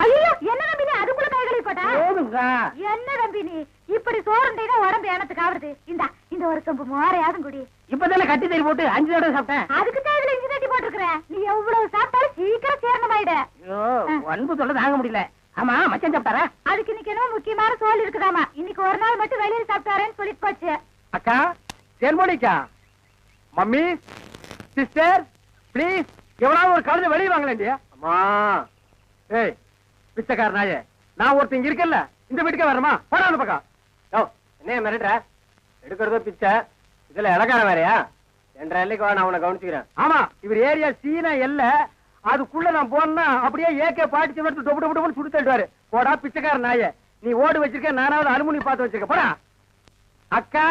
ஐயோ என்ன தம்பி நீ அதுக்குள்ள கை கழுவி போட்டா என்ன தம்பி நீ இப்படி சோறுண்டா உடம்பு எனத்துக்கு ஆகுது இந்த ஒரு கம்பு மோரையாதும் குடி இப்பதானே கட்டி தறி போட்டு 5 தடவை சாப்பிட்டேன். அதுக்கு தான் இதுல இஞ்சி தட்டி போட்டுருக்க நீ எவ்வளவு சாப்பிட்டாலும் சீக்கிரம் சேரணமாயிட. அன்பு சொல்ல தாங்க முடியல. ஆமா மச்சான் சாப்பிட்டாரா? அதுக்கு இன்னைக்கு என்ன முக்கியமான சோல் இருக்குதாமா. இன்னைக்கு ஒரு நாள் மட்டும் வெளியில சாப்பிட்டாரேன்னு சொல்லிட்டு போச்சு. அக்கா தேன்மொழிக்கா மம்மி சிஸ்டர் பிளீஸ் எவ்வளவு ஒரு கழுதை வெளியே வாங்கலேண்டியா? அம்மா ஏய் பிச்சைக்கார நாயே, நான் ஒருத்தங்க இருக்கல இந்த வீட்டுக்கே வரமா? போடா அந்த பக்கம். என்ன மிரட்டுற? எடுக்கிறதோ பிச்சை, இதுல இலக்கார வேறையா? 2.5 நான் அவனை கவனிச்சுக்கிறேன். ஆமா இவர் ஏரியா சீனா எல்ல, அதுக்குள்ள நான் போனா அப்படியே ஏகே பாடிச்சு டொப்பு டொப்பு டொப்பு சுடு தள்ளுவாரு. போடா பிச்சைக்கார நாயே, நீ ஓடு வச்சிருக்க, நானாவது அலுமினி பார்த்து வச்சிருக்க. போடா. அக்கா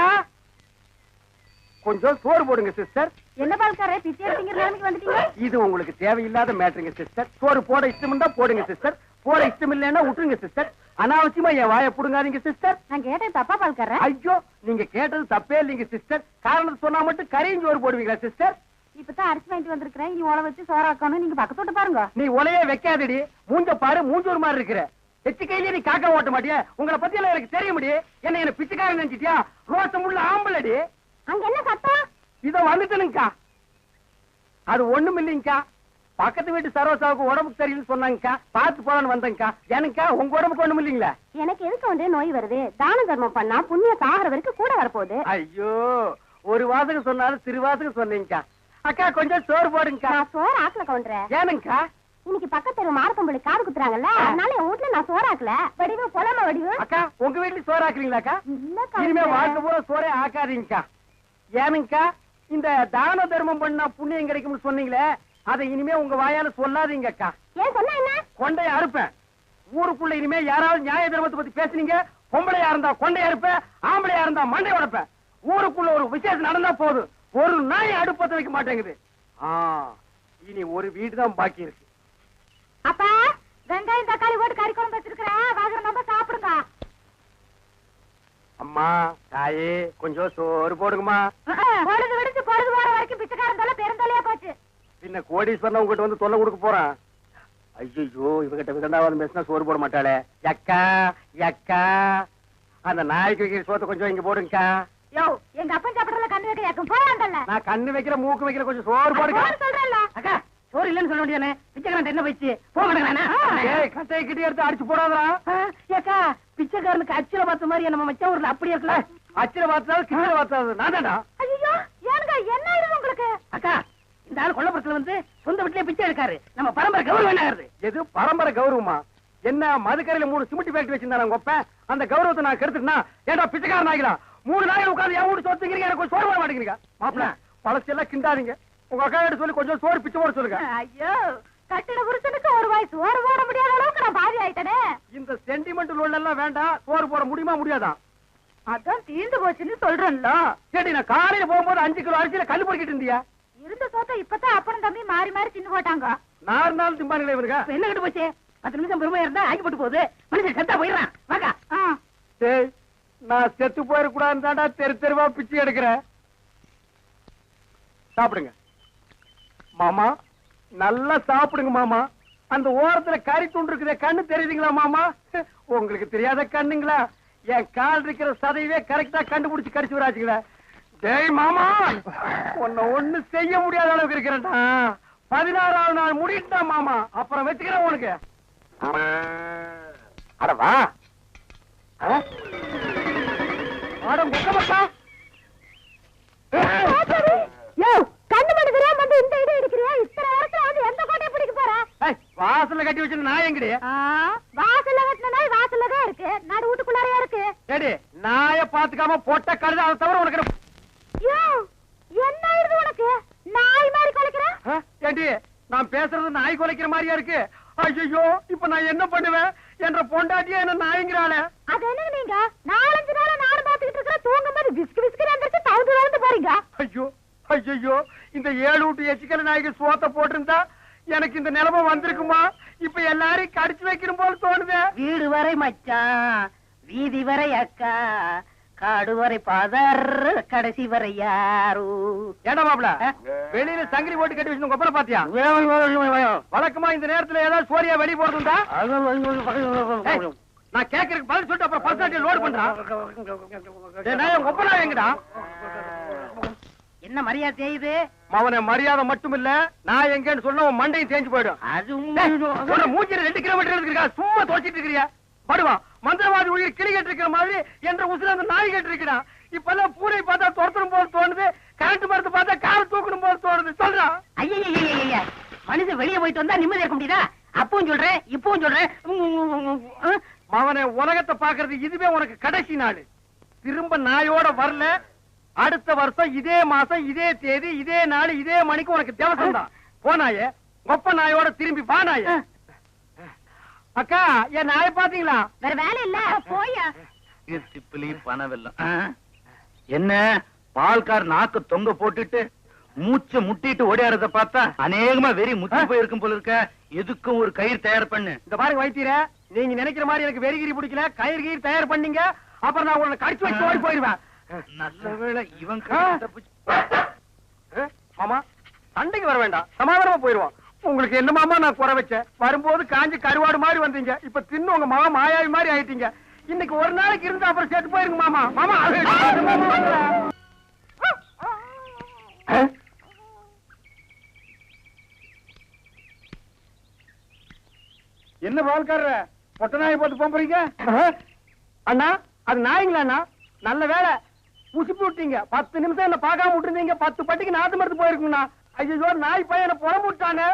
கொஞ்சம் சோறு போடுங்க சிஸ்டர். என்ன பால்காரே பிச்சை எடுத்தீங்க நிலைமைக்கு வந்துட்டீங்க? இது உங்களுக்கு தேவையில்லாத மேட்டருங்க சிஸ்டர். சோறு போட இஷ்டம் இருந்தா போடுங்க சிஸ்டர், போட இஷ்டம் இல்லைன்னா விட்டுருங்க சிஸ்டர். அனாவசியமா என் வாயை புடுங்காதீங்க சிஸ்டர். நான் கேட்டேன் தப்பா பால்காரே? ஐயோ நீங்க கேட்டது தப்பே இல்லைங்க சிஸ்டர். காரணம் சொன்னா மட்டும் கரையும் சோறு போடுவீங்களா சிஸ்டர்? இப்பதான் அரிசி வாங்கிட்டு வந்திருக்கிறேன், இனி உழ வச்சு சோறாக்கணும். நீங்க பக்கத்தோட்ட பாருங்க. நீ உலையே வைக்காதடி, மூஞ்ச பாரு, மூஞ்சூர் மாதிரி இருக்கிற. எச்சு கையிலே நீ காக்கா ஓட்ட மாட்டியா? உங்களை பத்தி எல்லாம் எனக்கு தெரிய முடியும். என்ன பிச்சைக்காரன் நினைச்சிட்டியா? ரோசம் உள்ள ஆம்பளடி. அங்க என்ன சத்தம்? இதோ வந்துட்டனுங்கக்கா. அது ஒண்ணும் இல்லைங்கக்கா, பக்கத்து வீட்டு சரோசாவுக்கு உடம்புக்கு சரியில்லைன்னு சொன்னாங்கக்கா, பார்த்து போலான்னு வந்தேங்கக்கா. எனக்கா உங்க உடம்புக்கு ஒண்ணும் இல்லைங்களா? எனக்கு எதுக்கு வந்து நோய் வருது? தான தர்மம் பண்ணா புண்ணியம் சாகர வரைக்கும் கூட வரப்போகுது. ஐயோ ஒரு வாசகம் சொன்னாலும் திருவாசகம் சொன்னீங்கக்கா. அக்கா கொஞ்சம் சோறு போடுங்கக்கா. நான் சோறு ஆக்கல கவுண்டரேன். ஏனுங்கக்கா? இன்னைக்கு பக்கத்து மார்க்கம்பள்ளி காது குத்துறாங்கல்ல, அதனால என் வீட்டுல நான் சோறாக்கல. வடிவு பொலம வடிவு. அக்கா உங்க வீட்டுல சோறு ஆக்குறீங்களாக்கா? இல்லக்கா. இனிமே வாழ்க்கை பூரா சோறே ஆக்காதீங்கக்கா. ஏனுங்கக்கா? இந்த தான தர்மம் பண்ணா புண்ணியம் கிடைக்கும்னு சொன்னீங்களே, அதை இனிமே உங்க வாயால சொல்லாதீங்கக்கா. ஏன் சொன்னா என்ன? கொண்டைய அறுப்பேன். ஊருக்குள்ள இனிமே யாராவது நியாய தர்மத்தை பத்தி பேசுனீங்க, பொம்பளையா இருந்தா கொண்டைய அறுப்பேன், ஆம்பளையா இருந்தா மண்டை உடைப்பேன். ஊருக்குள்ள ஒரு விசேஷம் நடந்தா போதும், ஒரு நாய் அடுப்பத்தை வைக்க மாட்டேங்குது. இனி ஒரு வீடு தான் பாக்கி இருக்கு. அப்பா வெங்காயம் தக்காளி போட்டு கறி குழம்பு வச்சிருக்கிறேன், வாங்குற நம்ம சாப்பிடுங்க. அம்மா தாயே கொஞ்சம் சோறு போடுங்கம்மா. பொழுது விடுச்சு பொழுது போற வரைக்கும் பிச்சைக்காரன் தொலை பெருந்தொலையா போச்சு. பின்ன கோடீஸ்வரன் உங்ககிட்ட வந்து தொல்லை கொடுக்க போறான். ஐயோ இவகிட்ட விதண்டாவது பேசினா சோறு போட மாட்டாளே. எக்கா எக்கா அந்த நாய்க்கு வைக்கிற சோத்தை கொஞ்சம் இங்க போடுங்கக்கா. யோ எங்க அப்பன் சாப்பிடறதுல கண்ணு வைக்க யாக்கும் போயாண்டல்ல. நான் கண்ணு வைக்கிற மூக்கு வைக்கிற கொஞ்சம் சோறு போடுங்க சொல்றேன்ல. அக்கா சோறு இல்லன்னு சொல்ல வேண்டியதானே? பிச்சைக்காரன் என்ன போயிடுச்சு போக மாட்டேங்கிறானே. ஏய் கட்டையை கிட்டி எடுத்து அடிச்சு போடாதா. ஏக்கா பிச்சைக்காரனுக்கு அச்சில பார்த்த மாதிரி நம்ம மச்சா ஊர்ல அப்படி இருக்கல. அச்சில பார்த்தாலும் கிட்ட பார்த்தாது நான் தானா? ஐயோ ஏனுங்க என்ன ஆயிடுது உங்களுக்கு? அக்கா இந்த ஆள் கொல்லப்புறத்துல வந்து சொந்த வீட்டுலயே பிச்சை எடுக்காரு. நம்ம பரம்பரை கௌரவம் என்ன ஆகுது? எது பரம்பரை கௌரவமா? என்ன மதுக்கரையில 3 சிமெண்ட் ஃபேக்டரி வச்சிருந்தாங்க கொப்ப, அந்த கௌரவத்தை நான் கெடுத்துட்டா ஏன்டா பிச்சைக்காரன் ஆகிலாம்? 3 நாள் உட்கார்ந்து என் வீடு சொத்துக்கிறீங்க, எனக்கு சோறு போட மாட்டேங்கிறீங்க. மாப்பிள்ள பழசெல்லாம் கிண்டாதீங்க. உங்க அக்கா கிட்ட சொல்லி கொஞ்சம் சோறு பிச்சை போட சொல்லுங்க. ஐயோ கட்டிட புருஷனுக்கு ஒரு வாய் சோறு போட முடியாத அளவுக்கு நான் பாதி ஆயிட்டனே. இந்த சென்டிமெண்ட் லோன் எல்லாம் வேண்டாம். சோறு போட முடியுமா முடியாதா? அதான் தீர்ந்து போச்சுன்னு சொல்றேன்ல. சரி நான் காலையில போகும்போது 5 கிலோ அரிசியில கல்லு பொறுக்கிட்டு இருந்தியா? இருந்த சோத்த இப்பதான் அப்பனும் தம்பி மாறி மாறி தின்னு போட்டாங்க. 4 நாள் திம்பானுங்களே இவருங்க. என்ன கிட்ட போச்சு? 10 நிமிஷம் பெருமையா இருந்தா ஆக்கி போட்டு போகுது. மனுஷன் செத்தா போயிடுறான். வாக்கா. டேய் நான் செத்து போயிடக்கூடாதுன்னு தாண்டா தெரு தெருவா பிச்சை எடுக்கிறேன். சாப்பிடுங்க மாமா, நல்லா சாப்பிடுங்க மாமா. அந்த ஓரத்துல கறி துண்டு இருக்குதே, கண்ணு தெரியுதுங்களா மாமா? உங்களுக்கு தெரியாத கண்ணுங்களா? என் கால் இருக்கிற சதையவே கரெக்டா கண்டுபிடிச்சு கடிச்சு விடாச்சுங்களா? டேய் மாமா உன்னை ஒண்ணு செய்ய முடியாத அளவுக்கு இருக்கிறேன்டா. 16ஆவது நாள் முடிட்டா மாமா, அப்புறம் வச்சுக்கிறேன் உனக்கு. அடவா கண்ணு மடுக்கிறியா வந்து இந்த இடம் எடுக்கிறியா? இத்தனை வருஷம் வந்து எந்த கோட்டையை பிடிக்க போற? வாசல்ல கட்டி வச்சு நாய் எங்கடி? வாசல்ல கட்டின நாய் வாசல்ல தான் இருக்கு, நடு வீட்டுக்குள்ளாரையா இருக்கு. ஏடி நாய பாத்துக்காம போட்ட கழுத, அதை தவிர உனக்கு என்ன ஆயிடுது உனக்கு? நாய் மாதிரி குலைக்கிற? ஏண்டி நான் பேசுறது நாய் குலைக்கிற மாதிரியா இருக்கு? ஐயோ இப்ப நான் என்ன பண்ணுவேன்? என்ற பொண்டாட்டியா என்ன நாய்ங்கிறாளே. அது என்ன நீங்க 4-5 நாளா நானும் பாத்துக்கிட்டு இருக்கிற, தூங்கும் போது விஸ்கு விஸ்கு எந்திரிச்சு தவுந்து போறீங்க. ஐயோ ஐயோ இந்த 7 வீட்டு எச்சிக்கல நாய்க்கு சோத்த போட்டிருந்தா எனக்கு இந்த நிலைமை வந்திருக்குமா? இப்ப எல்லாரையும் கடிச்சு வைக்கணும் போல தோணுது. வீடு வரை மச்சான், வீதி வரை அக்கா, காடு வரை பாதர் கடைசி வரை யாரோ. ஏடா மாப்பிள வெளியில சங்கிலி போட்டு கட்டி வச்சு கொப்பரை பாத்தியா? வழக்கமா இந்த நேரத்துல ஏதாவது சோரியா வெளிய போறதுண்டா? நான் கேக்குறதுக்கு பதில் சொல்லிட்டு அப்புறம் பர்சனாலிட்டி லோட் பண்றான். கொப்பரா எங்கடா? என்ன மரியாதை செய்யுது? அவனை மரியாதை மட்டும் இல்ல, நான் எங்கன்னு சொன்ன உன் மண்டையும் தேஞ்சு போயிடும். அது மூஞ்சில 2 கிலோமீட்டர் இருக்கா, சும்மா தோச்சிட்டு இருக்கிறியா? படுவா மந்திரவாதி உயிர் கிளி கேட்டு இருக்கிற மாதிரி என்ற உசுல அந்த நாய் கேட்டு இருக்கிறான். இப்பெல்லாம் பூனை பார்த்தா துரத்தணும் போது தோணுது, கரண்ட் மரத்தை பார்த்தா காரை தூக்கணும் போது தோணுது. சொல்றான். ஐயா மனுஷன் வெளியே போயிட்டு வந்தா நிம்மதி இருக்க முடியுதா? அப்பவும் சொல்றேன் இப்பவும் சொல்றேன். அவனை உலகத்தை பாக்குறது இதுவே உனக்கு கடைசி நாள். திரும்ப நாயோட வரல, அடுத்த வருஷம் இதே மாசம் இதே தேதி இதே நாள் இதே மணிக்கு உனக்கு தேவசம் தான். போனாயே கொப்ப நாயோட திரும்பி பானாய. அக்கா என் நாயை பாத்தீங்களா? வேற வேலை இல்ல போயா. திப்பிலி பணவெல்லாம் என்ன பால்கார் நாக்கு தொங்க போட்டுட்டு மூச்ச முட்டிட்டு ஓடியாரத பார்த்தா அநேகமா வெறி முத்தி போயிருக்கும் போல இருக்க. எதுக்கும் ஒரு கயிறு தயார் பண்ணு. இந்த பாருங்க வைத்தியர, நீங்க நினைக்கிற மாதிரி எனக்கு வெறிகிரி பிடிக்கல. கயிறு கயிறு தயார் பண்ணீங்க, அப்புறம் நான் உங்களை கடிச்சு வச்சு ஓடி போயிருவேன். நல்ல வேளை இவன் மாமா சண்டைக்கு வர வேண்டாம், சமாதானமா போயிருவோம். உங்களுக்கு என்ன மாமா நான் குறை வச்சேன்? வரும்போது காஞ்சி கருவாடு மாதிரி வந்தீங்க, இப்ப தின்னு உங்க மாமா மாயாவி மாதிரி ஆயிட்டீங்க. இன்னைக்கு ஒரு நாளைக்கு இருந்து அப்புறம் செத்து போயிருங்க மாமா. மாமா என்ன பால்கார பொட்ட நாயை போட்டு போறீங்க? அண்ணா அது நாய்ங்களா அண்ணா? நல்ல வேலை புசிப்பு விட்டீங்க. 10 நிமிஷம் என்ன பார்க்காம விட்டுருந்தீங்க, 10 பட்டிக்கு நாத்து மருந்து போயிருக்குங்கண்ணா. ஐயோ நாய் பையன் என்ன புறம் விட்டானே.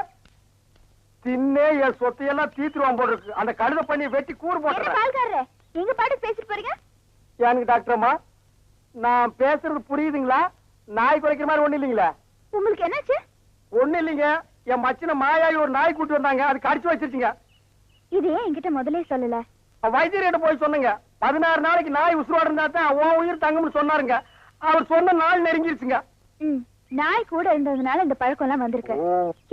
தின்னே என் சொத்தையெல்லாம் தீத்துருவான் போல இருக்கு. அந்த கழுத பண்ணி வெட்டி கூறு போட்டுறேன். நீங்க பாட்டு பேசிட்டு போறீங்க. எனக்கு டாக்டர் அம்மா நான் பேசுறது புரியுதுங்களா? நாய் குறைக்கிற மாதிரி ஒண்ணு இல்லைங்களா? உங்களுக்கு என்னாச்சு? ஒண்ணு இல்லைங்க, என் மச்சின மாயாயி ஒரு நாய் கூட்டி வந்தாங்க, அது கடிச்சு வச்சிருச்சுங்க. இது ஏன் என்கிட்ட முதல்ல சொல்லல? வைத்தியர்கிட்ட போய் சொன்னங்க. 16 நாளைக்கு நாய் உசுரோட இருந்தா தான் உன் உயிர் தங்கும்னு சொன்னாருங்க. அவர் சொன்ன நாள் நெருங்கிருச்சுங்க. நாய் கூட இருந்ததுனால இந்த பழக்கம் எல்லாம் வந்திருக்கு.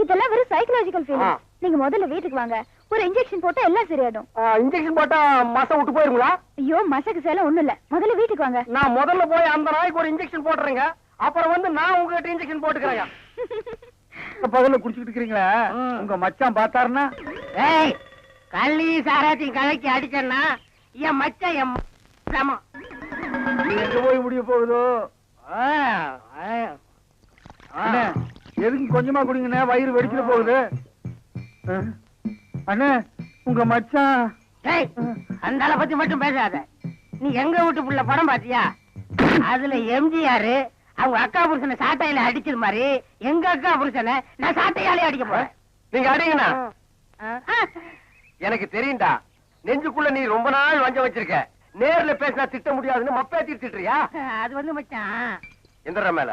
இதெல்லாம் வெறும் சைக்கலாஜிக்கல் ஃபீலிங். நீங்க முதல்ல வீட்டுக்கு வாங்க, ஒரு இன்ஜெக்ஷன் போட்டா எல்லாம் சரியாடும். இன்ஜெக்ஷன் போட்டா மசை விட்டு போயிருங்களா? ஐயோ மசக்கு சேல ஒண்ணும் இல்ல, முதல்ல வீட்டுக்கு வாங்க. நான் முதல்ல போய் அந்த நாய்க்கு ஒரு இன்ஜெக்ஷன் போட்டுறேங்க, அப்புறம் வந்து நான் உங்ககிட்ட இன்ஜெக்ஷன் போட்டுக்கிறேங்க. பகல்ல குடிச்சுக்கிட்டு இருக்கிறீங்களா? உங்க மச்சான் பார்த்தாருன்னா கள்ளி சாராத்தையும் கலக்கி அடிச்சேன்னா என் மச்சான் என் எங்க போய் முடிய போகுதோ? எதுக்கு கொஞ்சமா குடிங்கண்ணே, வயிறு வெடிச்சிட போகுது. அண்ணே உங்க மச்சான். அந்த ஆளை பத்தி மட்டும் பேசாத. நீ எங்க வீட்டு புள்ள படம் பாத்தியா? அதுல எம்ஜிஆர் அவங்க அக்கா புருஷனை சாட்டையில அடிச்சது மாதிரி எங்க அக்கா புருஷனை நான் சாட்டையாலே அடிக்க போறேன். நீங்க அடிங்கண்ணா. எனக்கு தெரியும்டா, நெஞ்சுக்குள்ள நீ ரொம்ப நாள் வஞ்சம் வச்சிருக்க. நேர்ல பேசினா திட்ட முடியாதுன்னு மப்பே திட்டுறியா? அது வந்து மச்சான் எந்திர மேல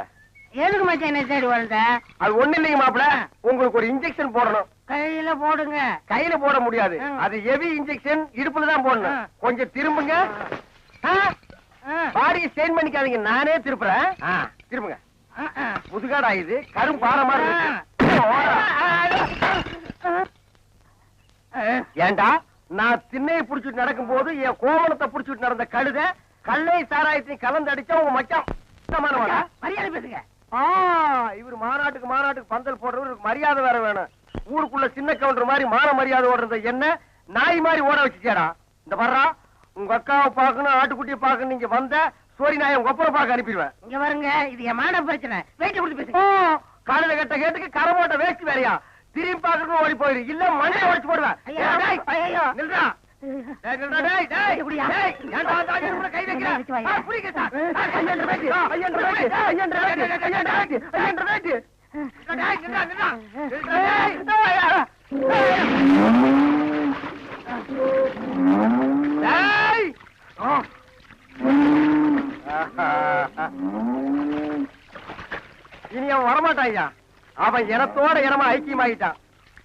எதுக்கு மச்சான் என்ன தேடி வந்த? அது ஒண்ணு இல்லைங்க மாப்பிள, உங்களுக்கு ஒரு இன்ஜெக்ஷன் போடணும். கையில போடுங்க. கையில போட முடியாது, அது ஹெவி இன்ஜெக்ஷன், இடுப்புல தான் போடணும். கொஞ்சம் திரும்புங்க. பாடியை ஸ்டெயின் பண்ணிக்காதீங்க, நானே திருப்புறேன். திரும்புங்க. முதுகாடா இது, கரும் பாறை மாதிரி ஏண்டா நான் திண்ணையை புடிச்சிட்டு நடக்கும் போது என் கோவணத்தை புடிச்சிட்டு நடந்த கழுத கல்லை சாராயத்தையும் கலந்து அடிச்சா உங்க மச்சான் மரியாதை பேசுங்க. இவர் மாநாட்டுக்கு பந்தல் போடுறவருக்கு மரியாதை வேற வேணும். ஊருக்குள்ள சின்ன கவுண்டர் மாதிரி மான மரியாதை ஓடுறத என்ன நாய் மாதிரி ஓட வச்சுச்சேடா. இந்த வர்றா உங்க அக்காவை பாக்கணும், ஆட்டுக்குட்டியை பாக்கணும். நீங்க வந்த சோரி நாயை உங்க அப்புறம் பார்க்க அனுப்பிடுவேன். இங்க வருங்க, இது என் மான பிரச்சனை. வேட்டி கொடுத்து பேசுங்க. காலையில கட்ட கேட்டுக்கு கரை போட்ட வேஸ்ட் வேறையா? திரும்பி பாக்கணும் ஓடி போயிரு, இல்ல மண்டையை உடைச்சு போடுவேன். நில்றா. இனி அவன் வரமாட்டாயா? அவன் இனத்தோட இனமா ஐக்கியமாயிட்டான்.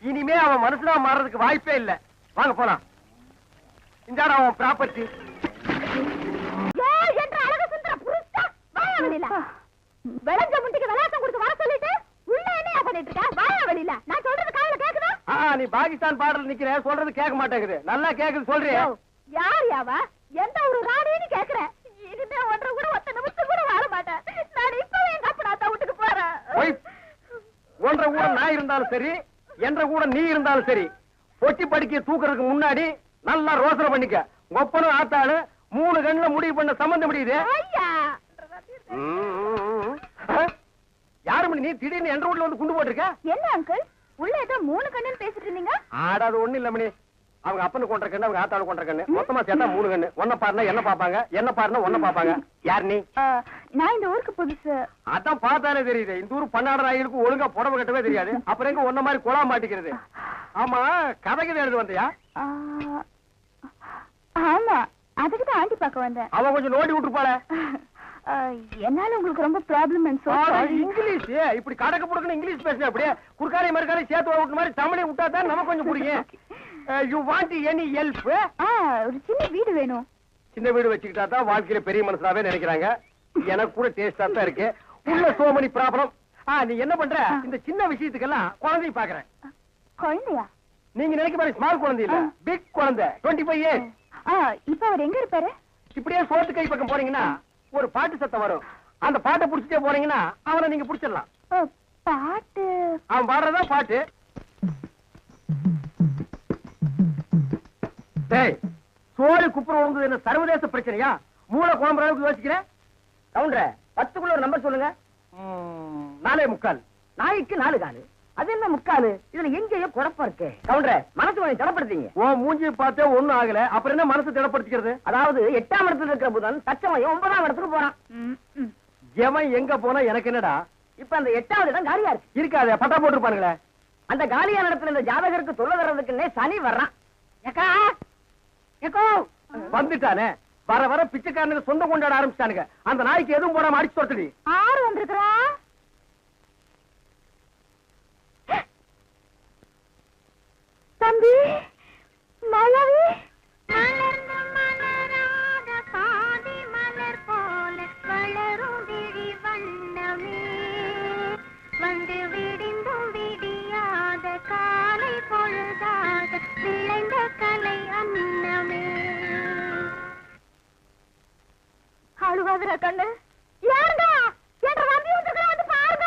இனிமே அவன் மனுஷனா மாறதுக்கு வாய்ப்பே இல்ல. வாங்க போலாம். இந்த அவன் ப்ராப்பர்ட்டி. விளைஞ்ச முண்டிக்கு விளையாட்டம் கொடுத்து வர சொல்லிட்டு உள்ள என்ன பண்ணிட்டு இருக்க? வாயா வெளியில. நான் சொல்றது காதுல கேக்குதா? நீ பாகிஸ்தான் பாடல் நிக்கிற, சொல்றது கேட்க மாட்டேங்குது. நல்லா கேக்குது சொல்றியா? யார் யாவா? எந்த ஒரு ராணின்னு கேக்குற? இனிமே ஒன்று ஒன்ற கூட நான் இருந்தாலும் சரி, என்ற கூட நீ இருந்தாலும் சரி, பொட்டி படிக்க தூக்குறதுக்கு முன்னாடி நல்லா ரோசனை பண்ணிக்க. ஒப்பனும் ஆத்தாளு 3 கண்ணுல முடிவு பண்ண சம்பந்தம் முடியுது. யாரு நீ திடீர்னு என்ற வீட்டுல வந்து குண்டு போட்டிருக்க? என்ன அங்கிள் உள்ள ஏதோ 3 கண்ணுன்னு பேசிட்டு இருந்தீங்க? ஆடாது ஒண்ணு இல்ல மணி. அவங்க அப்பனு கொண்ட கண்ணு, அவங்க ஆத்தாளு கொண்ட கண்ணு, மொத்தமா சேர்த்தா 3 கண்ணு. ஒன்ன பாருனா என்ன பாப்பாங்க, என்ன பாருனா ஒன்ன பாப்பாங்க. யார் நீ? நான் இந்த ஊருக்கு புதுசு. அதான் பார்த்தாலே தெரியுது. இந்த ஊர் பன்னாடு நாய்களுக்கு ஒழுங்கா புடவை கட்டவே தெரியாது. அப்புறம் எங்க ஒன்ன மாதிரி குழா மாட்டிக்கிறது. ஆமா, கதைக்கு எழுது வந்தியா? ஆமா, அதுக்கு தான் ஆண்டி பார்க்க வந்தேன். அவ கொஞ்சம் நோண்டி விட்டுருப்பாள. என்னால உங்களுக்கு ரொம்ப ப்ராப்ளம். இங்கிலீஷ் இப்படி கடக்க புடுக்கணும் இங்கிலீஷ் பேசுன அப்படியே குறுக்காரி மறுக்காரி சேர்த்து விட்டு மாதிரி தமிழை விட்டா தான் நமக்கு கொஞ்சம் பிடிக்கும். You want any help? ஒரு சின்ன வீடு வேணும். சின்ன வீடு வச்சுக்கிட்டா தான் வாழ்க்கையில பெரிய மனுஷனாவே நினைக்கிறாங்க. எனக்கு கூட டேஸ்டா தான் இருக்கு. உள்ள சோ many ப்ராப்ளம். நீ என்ன பண்ற? இந்த சின்ன விஷயத்துக்கெல்லாம் குழந்தைய பாக்குறேன். குழந்தையா? நீங்க நினைக்க மாதிரி ஸ்மால் குழந்தை இல்ல, பிக் குழந்தை. 25 years. இப்ப அவர் எங்க இருப்பாரு? இப்படியே சோத்து கை பக்கம் போறீங்கன்னா ஒரு பாட்டு சத்தம் வரும். அந்த பாட்டை புடிச்சிட்டே போறீங்கன்னா அவனை நீங்க புடிச்சிடலாம். பாட்டு? அவன் பாடுறதா பாட்டு. சோறு குப்புற உழுந்தது என்ன சர்வதேச பிரச்சனையா? மூளை குழம்புற அளவுக்கு யோசிக்கிறேன். கவுண்டர 10க்குள்ள ஒரு நம்பர் சொல்லுங்க. 4.25. நாய்க்கு 4 காலு. அது என்ன முக்காலு? இதுல எங்கேயோ குழப்பம் இருக்கு. கவுண்டர மனசு கொஞ்சம் திடப்படுத்தீங்க. ஓ மூஞ்சி பார்த்தே ஒண்ணும் ஆகல, அப்புறம் என்ன மனசு திடப்படுத்திக்கிறது? அதாவது 8ஆம் இடத்துல இருக்கிற புதன் தச்சமயம் 9ஆம் இடத்துக்கு போறான். எவன் எங்க போனா எனக்கு என்னடா? இப்ப அந்த 8வது இடம் காலியா இருக்கு. இருக்காது, பட்டா போட்டுருப்பானுங்களே. அந்த காலியான இடத்துல இந்த ஜாதகருக்கு சொல்ல வர்றதுக்குன்னே சனி வர்றான். வந்துட்டானே, வர வர பிச்சைக்காரனுக்கு சொந்தம் கொண்டாட ஆரம்பிச்சானுங்க. அந்த நாய்க்கு எதுவும் போடாம அடிச்சு தொடுத்துடி. ஆறு வந்திருக்கிறா. தம்பி மலவி மலர்ந்து மலராத பாதி மலர் போல வளரும் விழி வண்ணமே வந்து விடிந்தும் விடியாத காலை பொழுதாக விளைந்த கலை அன்னமே. அழுவாதுரா கண்ணு. யாருடா? என்ற நம்பி வந்துருக்கா, வந்து பாருங்க.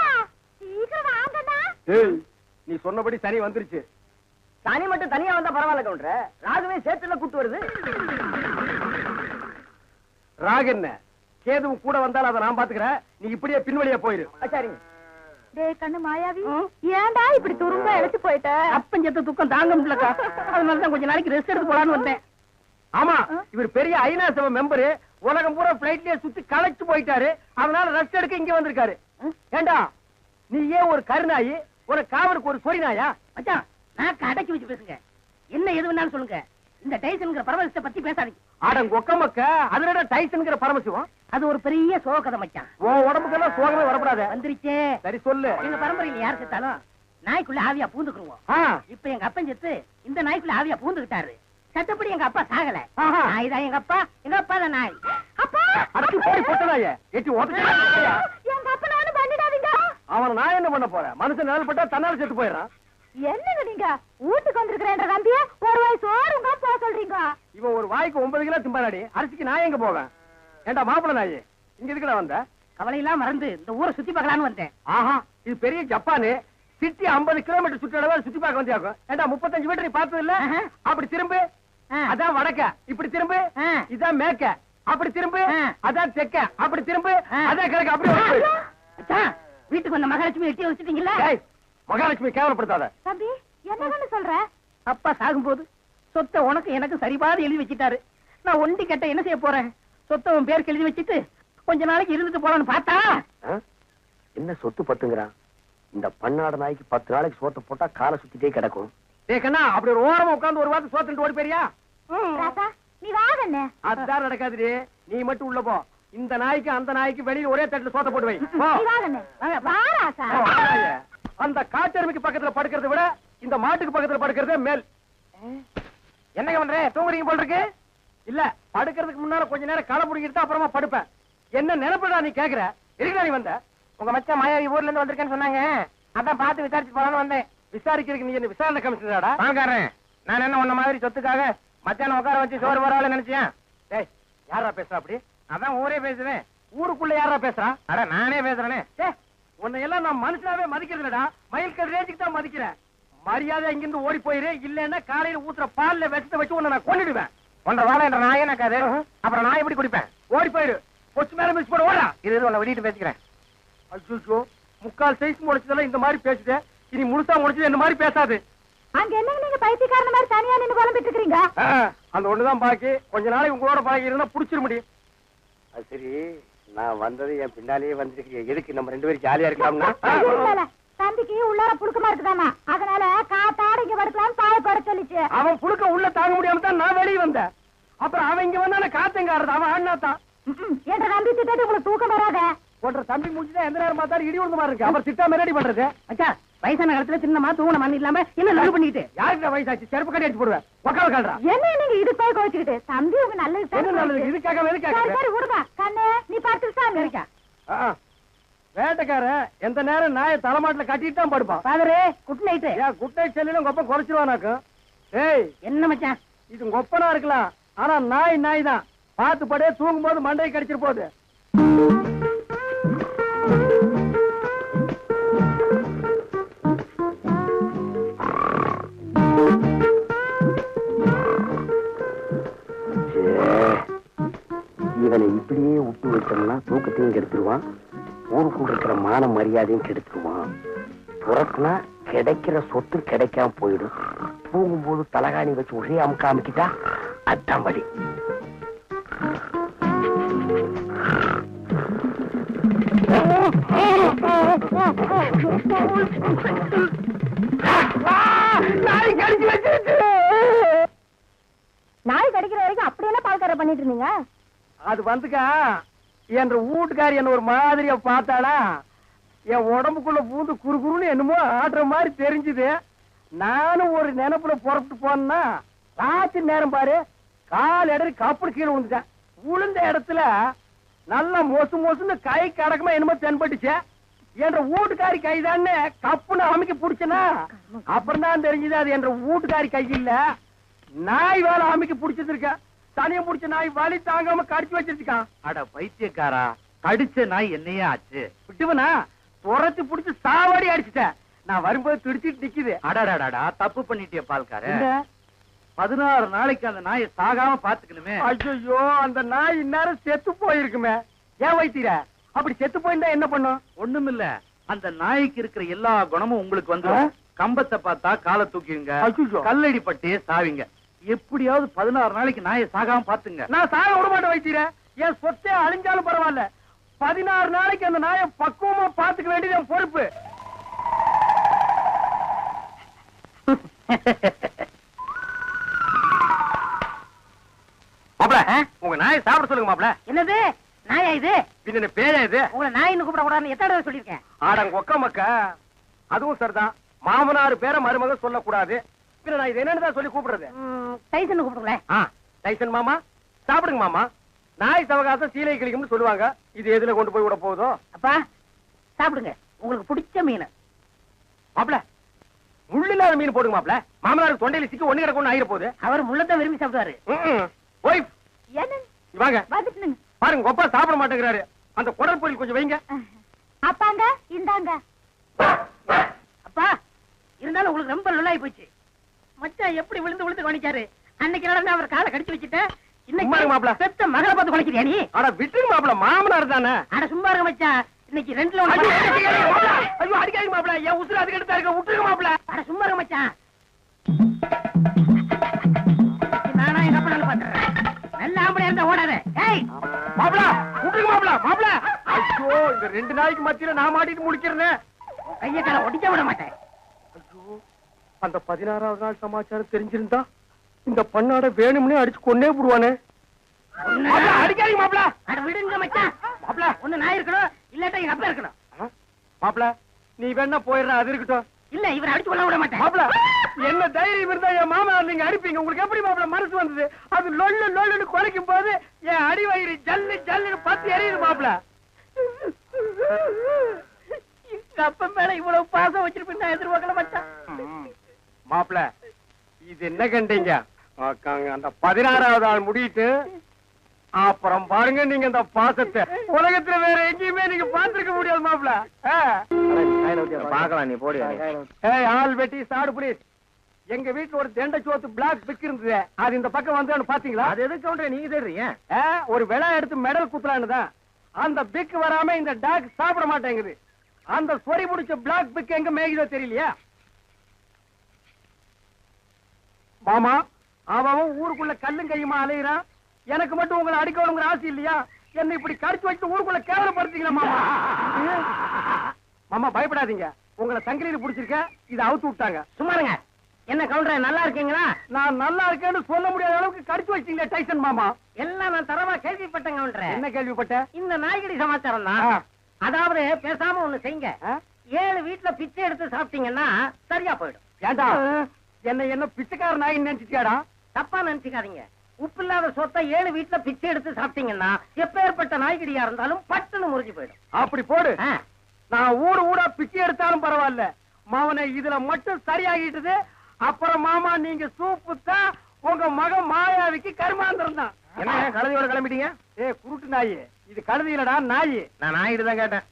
சீக்கிரம் வாங்கடா. நீ சொன்னபடி சனி வந்துருச்சு. சனி மட்டும் தனியா வந்தா பரவாயில்ல கவுண்டர, ராகுவே சேர்த்துல கூட்டு வருது. ராகு என்ன, கேதுவும் கூட வந்தாலும் அதை நான் பாத்துக்கிறேன். நீ இப்படியே பின்வழியா போயிரு. சரிங்க. டேய் கண்ணு மாயாவி, ஏன்டா இப்படி துரும்ப இழைச்சு போயிட்ட? அப்பஞ்சத்த துக்கம் தாங்க முடியலக்கா, அதனாலதான் கொஞ்ச நாளைக்கு ரெஸ்ட் எடுத்து போலான்னு வந்தேன். ஆமா, இவர் பெரிய ஐநா சபை மெம்பரு. உலகம் பூரா பிளைட்லயே சுத்தி களைச்சு போயிட்டாரு. அதனால ரெஸ்ட் எடுக்க இங்க வந்திருக்காரு. ஏண்டா நீ ஏன் ஒரு கருநாயி, ஒரு காவலுக்கு ஒரு சொறி நாயா? மச்சான், நான் கடைக்கு வச்சு பேசுங்க. என்ன எது வேணாலும் சொல்லுங்க. இந்த டைசன்ங்கிற பரமசிவத்தை பத்தி பேசாதீங்க. ஆடங்க ஒக்கமக்க, அதுல டைசன்ங்கிற பரமசிவம். அது ஒரு பெரிய சோக கதை மச்சான். உன் உடம்புக்கெல்லாம் சோகமே வரக்கூடாது. வந்துருச்சே. சரி சொல்லு. எங்க பரம்பரையில யார் செத்தாலும் நாய்க்குள்ள ஆவியா பூந்துக்குருவோம். இப்ப எங்க அப்பன் செத்து இந்த நாய்க்குள்ள ஆவியா பூந்துக்கிட்டாரு. சட்டப்படி எங்க அப்பா சாகல. நாய் தான் எங்க அப்பா, எங்க அப்பா தான் நாய். அப்பா அடக்கு போய் போட்டதாயே எட்டி ஓட்டு. எங்க அப்பா நானும் பண்ணிடாதீங்க. அவன் நான் என்ன பண்ண போறேன்? மனுஷன் நிழல் பட்டா தன்னால செத்து போயிடறான். என்னங்க நீங்க வீட்டுக்கு வந்திருக்கிறேன்ற நம்பிய ஒரு வாய் சோறுங்க போக சொல்றீங்க? இவன் ஒரு வாய்க்கு 9 கிலோ திம்பாடி. அரிசிக்கு நான் எங்க போவேன்? ஏண்டா மாப்பிள்ள நாய், இங்க எதுக்குடா வந்த? கவலையெல்லாம் மறந்து இந்த ஊரை சுத்தி பார்க்கலான்னு வந்தேன். ஆஹா, இது பெரிய ஜப்பானு. சிட்டி 50 கிலோமீட்டர் சுற்றளவு சுத்தி பார்க்க வந்தியாக்கும். ஏண்டா 35 மீட்டர் நீ பார்த்தது இல்ல? அப்படி திரும்பு, அதான் வடக்க. இப்படி திரும்பு, இதான் மேற்க. அப்படி திரும்பு, அதான் தெற்க. அப்படி திரும்பு, அதான் கிழக்க. அப்படி வீட்டுக்கு வந்த மகாலட்சுமி எட்டி வச்சுட்டீங்களா? மகாலட்சுமி கேவலப்படுத்தாத. தம்பி என்னன்னு சொல்ற? அப்பா சாகும்போது சொத்தை உனக்கு எனக்கு சரிபாதி எழுதி வச்சிட்டாரு. நான் ஒண்டி கட்ட என்ன செய்ய போறேன்? சொத்தை உன் பேருக்கு எழுதி வச்சுட்டு கொஞ்ச நாளைக்கு இருந்துட்டு போலான்னு பார்த்தா என்ன சொத்து பத்துங்கிறான். இந்த பன்னாட நாய்க்கு 10 நாளைக்கு சோத்தை போட்டா காலை சுத்திட்டே கிடக்கும். கண்ணா, அப்படி ஒரு ஓரமா உட்கார்ந்து ஒரு வாரத்தை சோத்துட்டு ஓடி போறியா? ராசா நீ வாங்கண்ணே. அதான் நடக்காது. நீ மட்டும் உள்ள போ. இந்த நாய்க்கு அந்த நாய்க்கு வெளியில ஒரே தட்டுல சோத்த போட்டு வை. நீ வாங்கண்ணே. வா ராசா. அந்த காட்டெருமைக்கு பக்கத்துல படுக்கிறத விட இந்த மாட்டுக்கு பக்கத்துல படுக்கிறதே மேல். என்னங்க பண்ற? தூங்குறீங்க போல இருக்கு. இல்ல, படுக்கிறதுக்கு முன்னால கொஞ்ச நேரம் களை புடிங்கிட்டு அப்புறமா படுப்பேன். என்ன நினைப்படா நீ கேக்குற? எதுக்குடா நீ வந்த? உங்க மச்சான் மாயாவி ஊர்ல இருந்து வந்திருக்கேன்னு சொன்னாங்க. அதான் பார்த்து விசாரிச்சு போலான்னு வந்தேன். விசாரிக்கிறதுக்கு நீ என்ன விசாரணை கமிஷனராடா? வாங்காரன், நான் என்ன உன்ன மாதிரி சொத்துக்காக மச்சான உட்கார வச்சு சோறு வரால நினைச்சேன். டேய், யாரா பேசுறா அப்படி? அதான் ஊரே பேசுவேன். ஊருக்குள்ள யாரா பேசுறா? அட நானே பேசுறேனே. உன்னை எல்லாம் நான் மனுஷனாவே மதிக்கிறதுலடா, மயில் கல் ரேஞ்சுக்கு தான் மதிக்கிறேன். மரியாதை இங்கிருந்து ஓடி போயிரு, இல்லன்னா காலையில ஊத்துற பால்ல விஷத்தை வச்சு உன்னை நான் கொன்னுடுவேன். ஒன்றரை வாழை என்ற நாயே நக்காது. அப்புறம் நான் எப்படி குடிப்பேன்? ஓடி போயிரு, பொச்சு மேல மிஸ் போட ஓடா. இது உன்னை வெளியிட்டு பேசிக்கிறேன். அச்சோ, முக்கால் சைஸ் முடிச்சதெல்லாம் இந்த மாதிரி பேசுது, இனி முழுசா முடிச்சது இந்த மாதிரி பேசாது. அங்க என்னங்க நீங்க பைத்தியக்காரன மாதிரி தனியா நின்னு புலம்பிட்டு இருக்கீங்க? அந்த ஒண்ணுதான் பாக்கி. கொஞ்ச நாளைக்கு உங்களோட பழகி இருந்தா புடிச்சிட முடியும். அது சரி, நான் வந்தது என் பின்னாலேயே வந்துருக்கீங்க. எதுக்கு நம்ம 2 பேரும் ஜாலியா இருக்கலாம்னா? இல்ல, தம்பிக்கு உள்ளார புழுக்கமா இருக்குதாமா, அதனால காத்தாட இங்க படுக்கலாம்னு பாய பட சொல்லிச்சு. அவன் புழுக்க உள்ள தாங்க முடியாம தான் நான் வெளியே வந்தேன். அப்புறம் அவன் இங்க வந்தான காத்தங்காரது, அவன் ஆடினாத்தான். என்ற நம்பி திட்டத்து உங்களுக்கு தூக்கம் வராத. போன்ற தம்பி முடிச்சுதான் எந்த நேரம் பார்த்தாலும் இடி விழுந்த மாதிரி இருக்கு. அப்புறம் திட்டாம ரெடி பண்றது. அச்சா, வயசான காலத்துல சின்னமா தூங்கின மண் இல்லாம என்ன லவ் பண்ணிட்டு யாருக்கு வயசாச்சு? செருப்பு கட்டி அடிச்சு போடுவேன். உக்கால கால்றா. என்ன நீங்க இது போய் கோச்சிக்கிட்டு? தம்பி உங்க நல்லது என்ன நல்லது? இதுக்காக சரி எதுக்காக? சரி விடுங்க கண்ணு, நீ பார்த்து சாமி இருக்கா. வேட்டைக்காரன் எந்த நேரம் நாயை தலைமாட்டுல கட்டிட்டு தான் படுப்பான். ஃபாதரே, குட் நைட். ஏன் குட் நைட் செல்லிலும் கொப்ப குறைச்சிருவானாக்கும். ஏய், என்ன மச்சான்? இது கொப்பனா இருக்கலாம், ஆனா நாய் தான். பார்த்து படே, தூங்கும் போது மண்டையை கடிச்சிட்டு போகுது. இவனை இப்படியே விட்டு வச்சோம்னா தூக்கத்தையும் கெடுத்துருவான், ஊருக்குள்ள இருக்கிற மான மரியாதையும் கெடுத்துருவான். புறத்துனா கிடைக்கிற சொத்து கிடைக்காம போயிடும். தூங்கும்போது தலகாணி வச்சு ஒரே அமுக்க அமைக்கிட்டா அதான் வழி. நாய் கடிக்கிற வரைக்கும் அப்படியெல்லாம் பால்கார பண்ணிட்டு இருந்தீங்க? அது வந்துக்கா, என்ற வீட்டுக்காரி என்ன ஒரு மாதிரியா பார்த்தாளா, என் உடம்புக்குள்ள பூந்து குறுகுறுன்னு என்னமோ ஆடுற மாதிரி தெரிஞ்சுது. நானும் ஒரு நினைப்புல புறப்பட்டு போனா, ராத்திரி நேரம் பாரு, கால் இடறி கப்புனு கீழே விழுந்துட்டேன். விழுந்த இடத்துல நல்லா மொசுன்னு கை கடக்கமா என்னமோ தென்பட்டுச்சு. என்ற வீட்டுக்காரி கைதான்னு கப்புன்னு அமைக்க பிடிச்சனா, அப்புறம் தான் தெரிஞ்சது அது என்ற வீட்டுக்காரி கை இல்ல, நாய் வேலை அமைக்க பிடிச்சிருக்க. தனியா பிடிச்ச நாய் வலி தாங்காம கடிச்சு வச்சிருக்கான். அட பைத்தியக்காரா, கடிச்ச நாய் என்னையே ஆச்சு? விட்டுவனா துரத்தி பிடிச்சு சாவாடி அடிச்சுட்டேன். நான் வரும்போது துடிச்சிட்டு நிக்குது. அடாடாடா, தப்பு பண்ணிட்டிய பால்கார. 16 நாளைக்கு அந்த நாயை சாகாம பாத்துக்கணுமே. ஐயோ, அந்த நாய் இந்நேரம் செத்து போயிருக்குமே. ஏன் வைத்தீர? அப்படி செத்து போயிருந்தா என்ன பண்ணும்? ஒண்ணுமில்ல, அந்த நாய்க்கு இருக்கிற எல்லா குணமும் உங்களுக்கு வந்து கம்பத்தை பார்த்தா காலை தூக்கிங்க, ஐயோ. கல்லடி பட்டே சாவிங்க. எப்படியாவது 16 நாளைக்கு நாயை சாகாம பாத்துங்க. நான் சாக விட மாட்டேன் வைத்தீர. என் சொத்தே அழிஞ்சாலும் பரவாயில்ல, 16 நாளைக்கு அந்த நாயை பக்குவமா பாத்துக்க வேண்டியது என் பொறுப்பு. மாப்ள, உங்க நாயை சாப்பிட சொல்லுங்க மாப்ள. என்னது நாயா இது? பின்ன பேரே இது? உங்களை நாயின்னு கூப்பிட கூடாதுன்னு எத்தனை தடவை சொல்லியிருக்கேன்? ஆடங்க ஒக்க மக்க. அதுவும் சரிதான், மாமனார் பேரை மருமக சொல்லக்கூடாது. பின்ன நான் இது என்னன்னு சொல்லி கூப்பிடுறது? டைசன் கூப்பிடுங்களேன். டைசன் மாமா, சாப்பிடுங்க மாமா. நாய் சவகாசம் சீலை கிளிக்கும்னு சொல்லுவாங்க. இது எதுல கொண்டு போய் விட போகுதோ? அப்பா சாப்பிடுங்க, உங்களுக்கு பிடிச்ச மீன். மாப்ள, முள்ளில்லாத மீன் போடுங்க மாப்ள. மாமனாருக்கு தொண்டையில சிக்கி ஒண்ணு கிடக்கும் ஆயிர போகுது. அவர் முள்ளத்தான் விரும்பி சாப்பிடுவாரு. ஒய்ஃப் என்ன வாங்க வந்துட்டுங்க. பாருங்க, கொப்பா சாப்பிட மாட்டேங்கிறாரு. அந்த குடல் பொரியல் கொஞ்சம் வைங்க. அப்பாங்க இந்தாங்க. அப்பா இருந்தாலும் உங்களுக்கு ரொம்ப நல்லாயி போச்சு. மச்சான் எப்படி விழுந்து விழுந்து கவனிச்சாரு. அன்னைக்கு நடந்து அவர் காலை கடிச்சு வச்சுட்டேன். சும்மா இருங்க மாப்ள. இன்னைக்கு பெத்த மகளை பார்த்து குலைக்கிறியா நீ? அட விட்டுங்க மாப்ள, மாமனார் தானே. அட சும்மா இருங்க மச்சான், இன்னைக்கு 2ல ஐயோ, 1. ஐயோ, அடிக்காதீங்க மாப்ள, என் உசுறு அதுக்கு எடுத்தா இருக்க. விட்டுருங்க மாப்ள. அட சும்மா இருங்க மச்சான். நானா எங்க அப்பா பாத்துறேன். நல்ல ஆம்பளை இருந்தா ஓடாத. ஏய் மாப்ள, விட்டுருங்க மாப்ள. மாப்ள, ஐயோ, இந்த 2 நாய்க்கு மத்தியில நான் மாட்டிட்டு முடிக்கிறேன். கையை காலை ஒடிக்க விட மாட்டேன். ஐயோ, அந்த 16வது நாள் சமாச்சாரம் தெரிஞ்சிருந்தா இந்த பண்ணாட வேணும்னே அடிச்சு கொன்னே போடுவானே. அடிக்காதீங்க மாப்ள. அட விடுங்க மச்சான். மாப்ள, ஒண்ணு நான் இருக்கணும், இல்லாட்டா எங்க அப்பா இருக்கணும். மாப்ள, நீ வேணா போயிடுற, அது இருக்கட்டும். இல்ல இவரை அடிச்சு கொள்ள விட மாட்டேன். மாப்ள, என்ன தைரியம் இருந்தா என் மாமனார் நீங்க அடிப்பீங்க? உங்களுக்கு எப்படி மாப்ள மனசு வந்தது? அது லொல்லு குறைக்கும் போது என் அடி வயிறு ஜல்லு ஜல்லுன்னு பத்தி எரியுது மாப்ள. எங்க அப்பா மேல இவ்வளவு பாசம் வச்சிருப்பேன் நான் எதிர்பார்க்கல மச்சான். மாப்ள, இது என்ன கண்டீங்க? அந்த 16வது ஆள் முடியிட்டு அப்புறம் பாருங்க நீங்க இந்த பாசத்தை உலகத்துல வேற எங்கேயுமே நீங்க பாத்துருக்க முடியாது மாப்பிள. பாக்கலாம், நீ போடு. ஆள் வெட்டி சாடு புரியுது. எங்க வீட்டுல ஒரு தெண்டை சோத்து பிளாக் பிக் இருந்தது, அது இந்த பக்கம் வந்து பாத்தீங்களா? அது எதுக்கு கவுண்டர் நீங்க தேடுறீங்க? ஒரு விலை எடுத்து மெடல் குத்துலான்னு தான். அந்த பிக் வராம இந்த டாக் சாப்பிட மாட்டேங்குது. அந்த சொறி முடிச்ச பிளாக் பிக் எங்க மேய்தோ தெரியலையா மாமா? அவன் ஊருக்குள்ள கல்லும் கையுமா அலையிறான். எனக்கு மட்டும் உங்களை அடிக்கணுங்கிற ஆசை இல்லையா? என்ன இப்படி கடிச்சு வச்சு ஊருக்குள்ள கேவலப்படுத்தீங்களா மாமா? மாமா பயப்படாதீங்க, உங்களை சங்கிலியில புடிச்சிருக்க, இதை அவுத்து விட்டாங்க. சும்மாருங்க. என்ன கவுண்டர் நல்லா இருக்கீங்களா? நான் நல்லா இருக்கேன்னு சொல்ல முடியாத அளவுக்கு கடிச்சு வச்சிட்டீங்களே டைசன் மாமா. எல்லாம் நான் தரமா கேள்விப்பட்டேன் கவுண்டர். என்ன கேள்விப்பட்ட? இந்த நாய்கடி சமாச்சாரம் தான். அதாவது பேசாம ஒண்ணு செய்யுங்க. 7 வீட்டுல பிச்சை எடுத்து சாப்பிட்டீங்கன்னா சரியா போயிடும். ஏண்டா என்ன பிச்சைக்கார நாய் நினைச்சிட்டியாடா? தப்பா நினைச்சுக்காதீங்க. உப்பு இல்லாத சொத்தை 7 வீட்டுல பிச்சை எடுத்து சாப்பிட்டீங்கன்னா எப்பேற்பட்ட நாய்கடியா இருந்தாலும் பட்டுன்னு முறிஞ்சு போயிடும். அப்படி போடு. நான் ஊடா பிச்சை எடுத்தாலும் பரவாயில்ல, மாவனை இதுல மட்டும் சரியாகிட்டது. அப்புறம் மாமா நீங்க சூப்பு தான், உங்க மகன் மாயாவிக்கு கருமாந்திரம் தான். என்ன கழுதையோட கிளம்பிட்டீங்க? குருட்டு நாயி, இது கழுதையிலடா நாயி. நான் நாயிட்டு தான் கேட்டேன்.